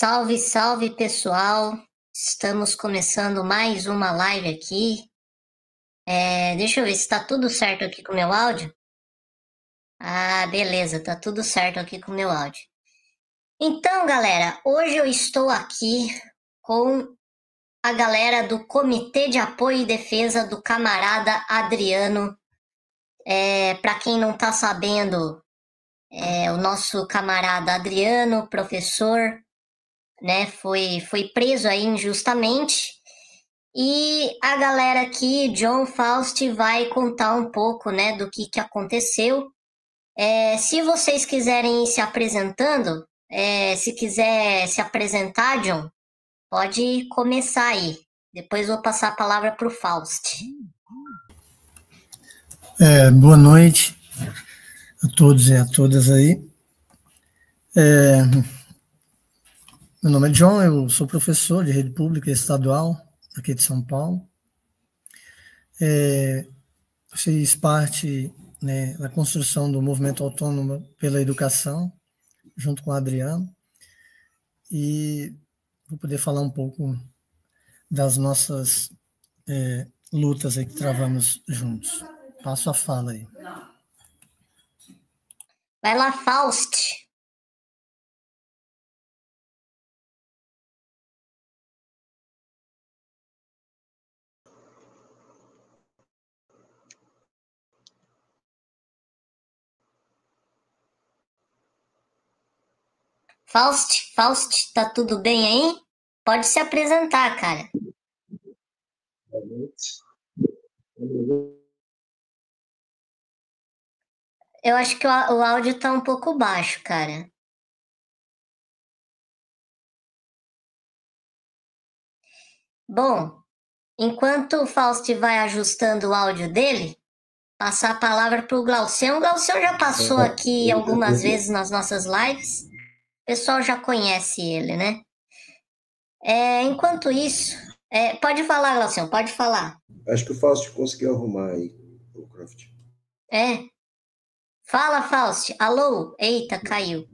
Salve, salve, pessoal! Estamos começando mais uma live aqui. Deixa eu ver se está tudo certo aqui com o meu áudio. Ah, beleza, tá tudo certo aqui com o meu áudio. Então, galera, hoje eu estou aqui com a galera do Comitê de Apoio e Defesa do camarada Adriano. Para quem não está sabendo, o nosso camarada Adriano, professor, né, foi preso aí injustamente. E a galera aqui, John Faust, vai contar um pouco, né, do que aconteceu. Se vocês quiserem ir se apresentando, se quiser se apresentar, John, pode começar aí. Depois vou passar a palavra para o Faust. Boa noite a todos e a todas aí. Meu nome é John, eu sou professor de rede pública estadual aqui de São Paulo. Fiz parte, né, da construção do movimento autônomo pela educação, junto com o Adriano, e vou poder falar um pouco das nossas lutas aí que travamos juntos. Passo a fala aí. Vai lá, Faust. Faust, tá tudo bem aí? Pode se apresentar, cara. Eu acho que o áudio tá um pouco baixo, cara. Bom, enquanto o Faust vai ajustando o áudio dele, passar a palavra para o Glaucião. O Glaucião já passou aqui algumas vezes nas nossas lives. O pessoal já conhece ele, né? Enquanto isso, pode falar, Glaucião, pode falar. Acho que o Faust conseguiu arrumar aí, o Croft. Fala, Faust. Alô? Eita, caiu.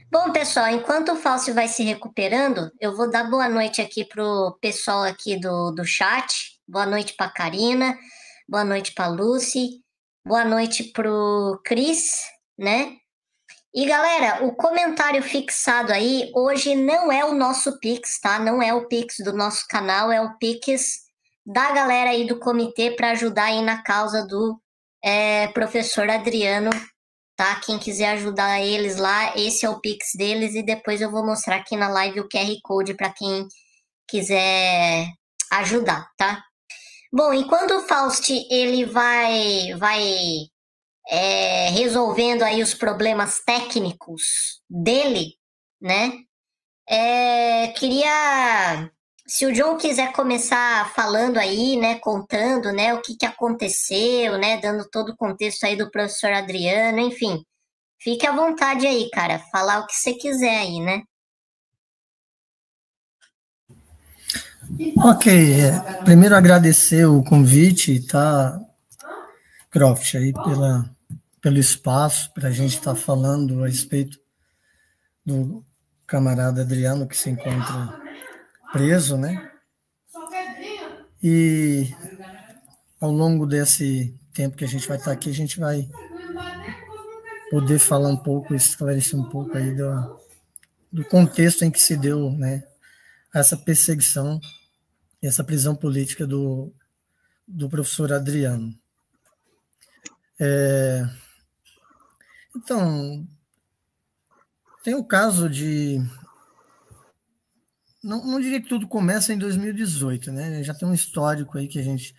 Bom, pessoal, enquanto o Faust vai se recuperando, eu vou dar boa noite aqui pro pessoal aqui do chat. Boa noite pra Karina, boa noite pra Lucy, boa noite pro Cris, né? E galera, o comentário fixado aí hoje não é o nosso Pix, tá? Não é o Pix do nosso canal, é o Pix da galera aí do comitê para ajudar aí na causa do professor Adriano, tá? Quem quiser ajudar eles lá, esse é o Pix deles e depois eu vou mostrar aqui na live o QR Code para quem quiser ajudar, tá? Bom, enquanto o Faust ele vai resolvendo aí os problemas técnicos dele, né? Queria, se o John quiser começar falando aí, né, contando, né, o que aconteceu, né, dando todo o contexto aí do professor Adriano, enfim, fique à vontade aí, cara, falar o que você quiser aí, né? Ok, primeiro agradecer o convite, tá, Croft, aí pelo espaço, para a gente estar falando a respeito do camarada Adriano que se encontra preso, né? E ao longo desse tempo que a gente vai estar aqui, a gente vai poder falar um pouco, esclarecer um pouco aí do contexto em que se deu, né, essa perseguição, essa prisão política do professor Adriano. Então, tem o caso de... Não diria que tudo começa em 2018, né? Já tem um histórico aí que a gente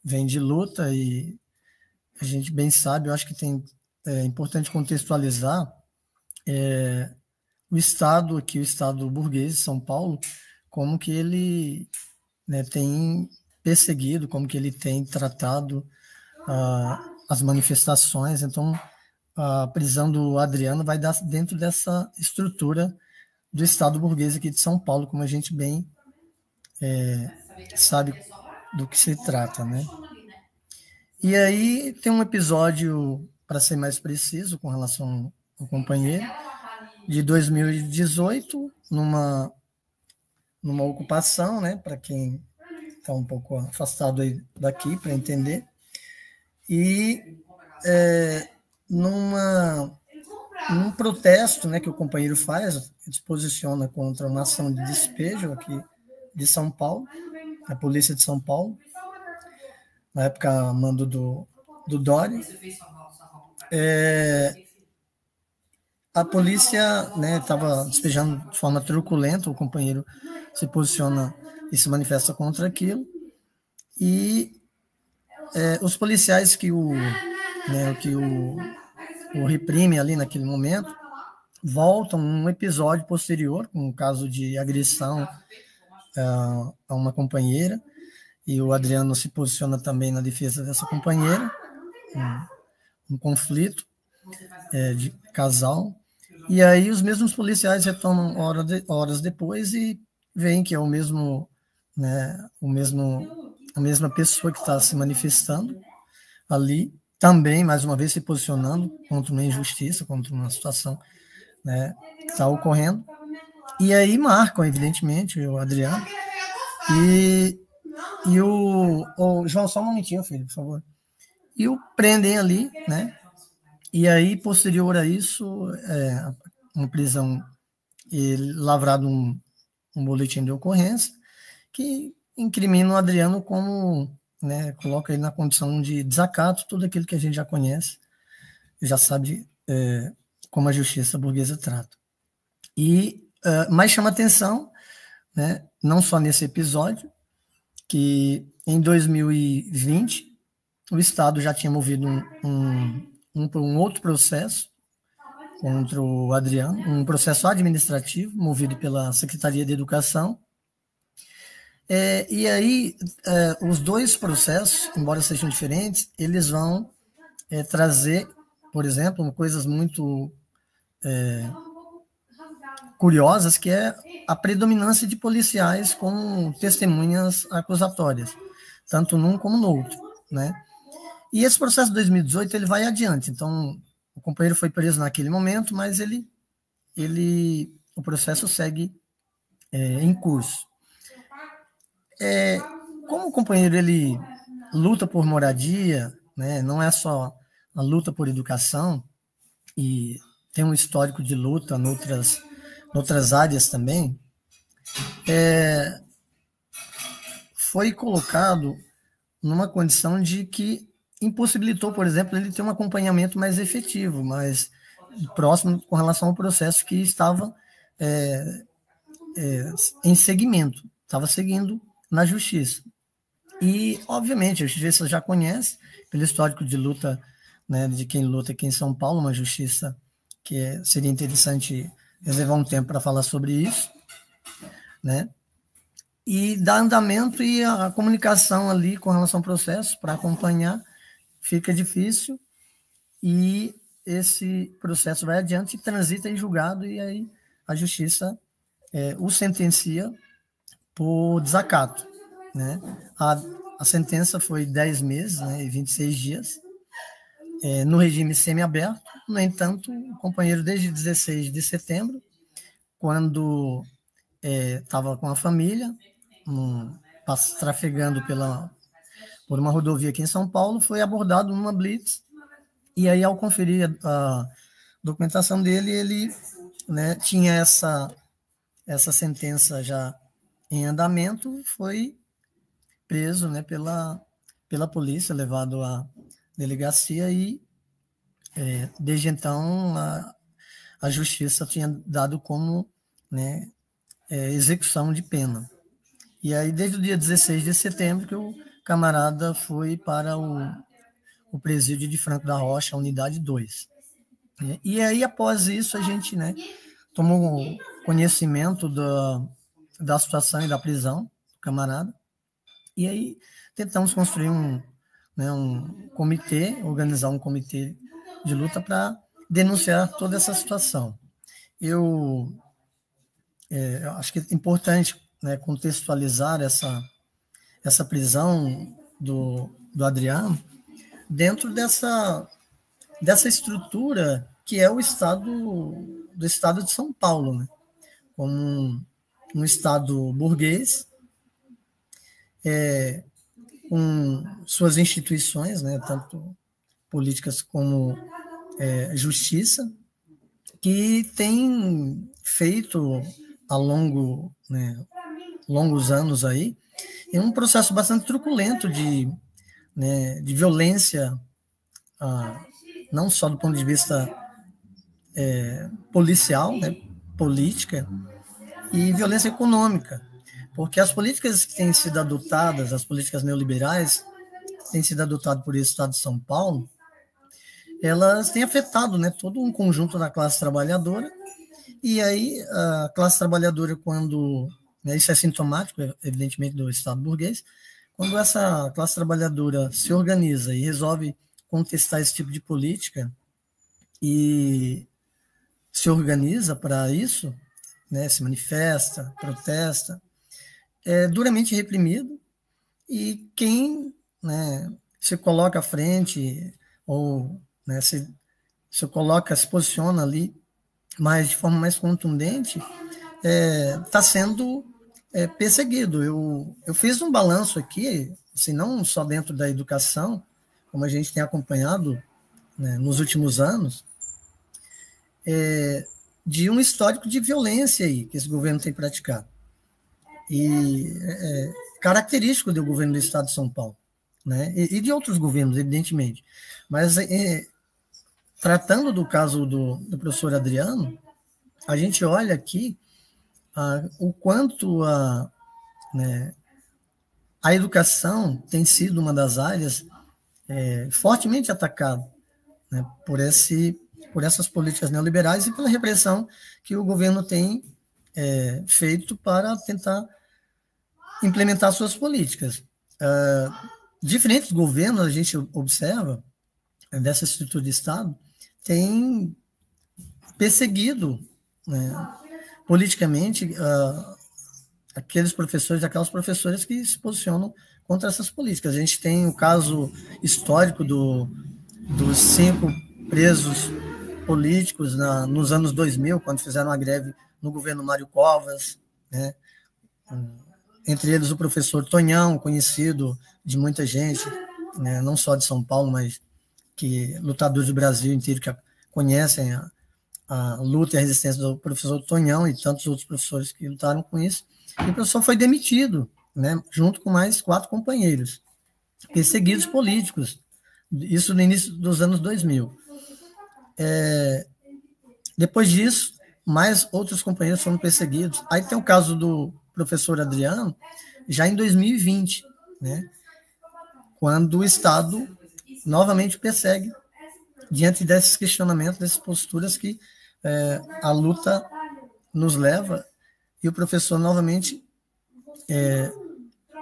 vem de luta e a gente bem sabe, eu acho que é importante contextualizar o Estado aqui, o Estado burguês de São Paulo, como que ele, né, tem perseguido, como que ele tem tratado as manifestações. Então, a prisão do Adriano vai dar dentro dessa estrutura do Estado burguês aqui de São Paulo, como a gente bem sabe do que se trata, né? E aí tem um episódio, para ser mais preciso, com relação ao companheiro, de 2018, numa numa ocupação, né, para quem está um pouco afastado aí daqui para entender, e num protesto, né, que o companheiro faz, ele se posiciona contra uma ação de despejo aqui de São Paulo, a polícia de São Paulo, na época mando do Dória. A polícia, né, estava despejando de forma truculenta, o companheiro se posiciona e se manifesta contra aquilo, e os policiais que o reprimem ali naquele momento voltam um episódio posterior, com um caso de agressão a uma companheira, e o Adriano se posiciona também na defesa dessa companheira, um conflito de casal, e aí os mesmos policiais retomam horas depois e veem que é o mesmo, né, a mesma pessoa que está se manifestando ali, também, mais uma vez, se posicionando contra uma injustiça, contra uma situação, né, que está ocorrendo, e aí marcam, evidentemente, o Adriano, e o João, só um momentinho, filho, por favor, e o prendem ali, né, e aí, posterior a isso, uma prisão e lavrado um boletim de ocorrência que incrimina o Adriano como, né, coloca ele na condição de desacato, tudo aquilo que a gente já conhece, já sabe como a justiça burguesa trata. Mas chama atenção, né, não só nesse episódio, que em 2020 o Estado já tinha movido um outro processo contra o Adriano, um processo administrativo movido pela Secretaria de Educação. E aí, os dois processos, embora sejam diferentes, eles vão trazer, por exemplo, coisas muito curiosas, que é a predominância de policiais com testemunhas acusatórias, tanto num como no outro, né? E esse processo de 2018 ele vai adiante. Então, o companheiro foi preso naquele momento, mas o processo segue em curso. Como o companheiro ele luta por moradia, né, não é só a luta por educação, e tem um histórico de luta noutras áreas também, foi colocado numa condição de que impossibilitou, por exemplo, ele ter um acompanhamento mais efetivo, mais próximo com relação ao processo que estava em seguimento, estava seguindo na justiça. E, obviamente, a justiça já conhece, pelo histórico de luta, né, de quem luta aqui em São Paulo, uma justiça que seria interessante reservar um tempo para falar sobre isso, né? E dar andamento, e a comunicação ali com relação ao processo, para acompanhar, fica difícil, e esse processo vai adiante, transita em julgado, e aí a justiça o sentencia por desacato, né? A sentença foi 10 meses, né, e 26 dias, no regime semiaberto. No entanto, o companheiro, desde 16 de setembro, quando estava com a família, trafegando por uma rodovia aqui em São Paulo, foi abordado numa blitz, e aí, ao conferir a documentação dele, ele, né, tinha essa sentença já em andamento, foi preso, né, pela polícia, levado à delegacia, e desde então a justiça tinha dado como, né, execução de pena. E aí, desde o dia 16 de setembro, que o camarada foi para o presídio de Franco da Rocha, unidade 2. E aí, após isso, a gente, né, tomou conhecimento da situação e da prisão do camarada, e aí tentamos construir um comitê, organizar um comitê de luta para denunciar toda essa situação. Eu acho que é importante, né, contextualizar essa prisão do Adriano dentro dessa estrutura que é o estado de São Paulo, né? Como um Estado burguês, com suas instituições, né, tanto políticas como justiça, que tem feito ao longos anos aí, um processo bastante truculento de violência, não só do ponto de vista policial, né, política, e violência econômica, porque as políticas que têm sido adotadas, as políticas neoliberais, que têm sido adotadas por esse Estado de São Paulo, elas têm afetado, né, todo um conjunto da classe trabalhadora, e aí a classe trabalhadora, quando, né, isso é sintomático, evidentemente, do Estado burguês, quando essa classe trabalhadora se organiza e resolve contestar esse tipo de política e se organiza para isso, né, se manifesta, protesta, é duramente reprimido, e quem, né, se coloca à frente ou, né, se posiciona ali, mas de forma mais contundente, está sendo perseguido. Eu fiz um balanço aqui, assim, não só dentro da educação, como a gente tem acompanhado, né, nos últimos anos, de um histórico de violência aí que esse governo tem praticado. E característico do governo do Estado de São Paulo, né, e de outros governos, evidentemente. Mas, tratando do caso do professor Adriano, a gente olha aqui o quanto a educação tem sido uma das áreas fortemente atacada, né, por essas políticas neoliberais e pela repressão que o governo tem feito para tentar implementar suas políticas. Diferentes governos, a gente observa, dessa estrutura de Estado, tem perseguido, né, politicamente, aqueles professores, aquelas professoras que se posicionam contra essas políticas. A gente tem o caso histórico dos 5 presos políticos nos anos 2000, quando fizeram uma greve no governo Mário Covas, né? Entre eles o professor Tonhão, conhecido de muita gente, né? Não só de São Paulo, mas que lutadores do Brasil inteiro que conhecem a luta e a resistência do professor Tonhão e tantos outros professores que lutaram com isso. E o professor foi demitido, né, junto com mais 4 companheiros, perseguidos políticos, isso no início dos anos 2000. Depois disso, mais outros companheiros foram perseguidos. Aí tem o caso do professor Adriano, já em 2020, né, quando o Estado novamente persegue, diante desses questionamentos, dessas posturas que a luta nos leva, e o professor novamente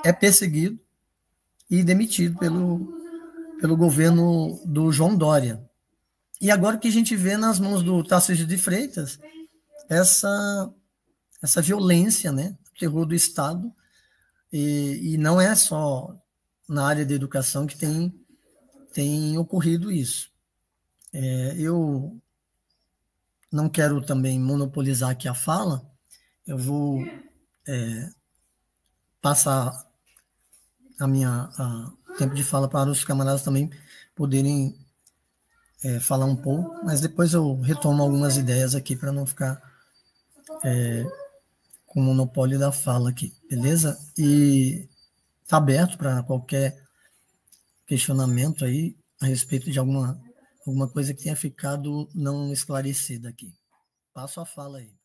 é perseguido e demitido pelo governo do João Dória. E agora o que a gente vê nas mãos do Tarcísio de Freitas, essa violência, né, o terror do Estado, e não é só na área da educação que tem ocorrido isso. Eu não quero também monopolizar aqui a fala, eu vou passar tempo de fala para os camaradas também poderem falar um pouco, mas depois eu retomo algumas ideias aqui para não ficar com o monopólio da fala aqui, beleza? E está aberto para qualquer questionamento aí a respeito de alguma coisa que tenha ficado não esclarecida aqui. Passo a fala aí.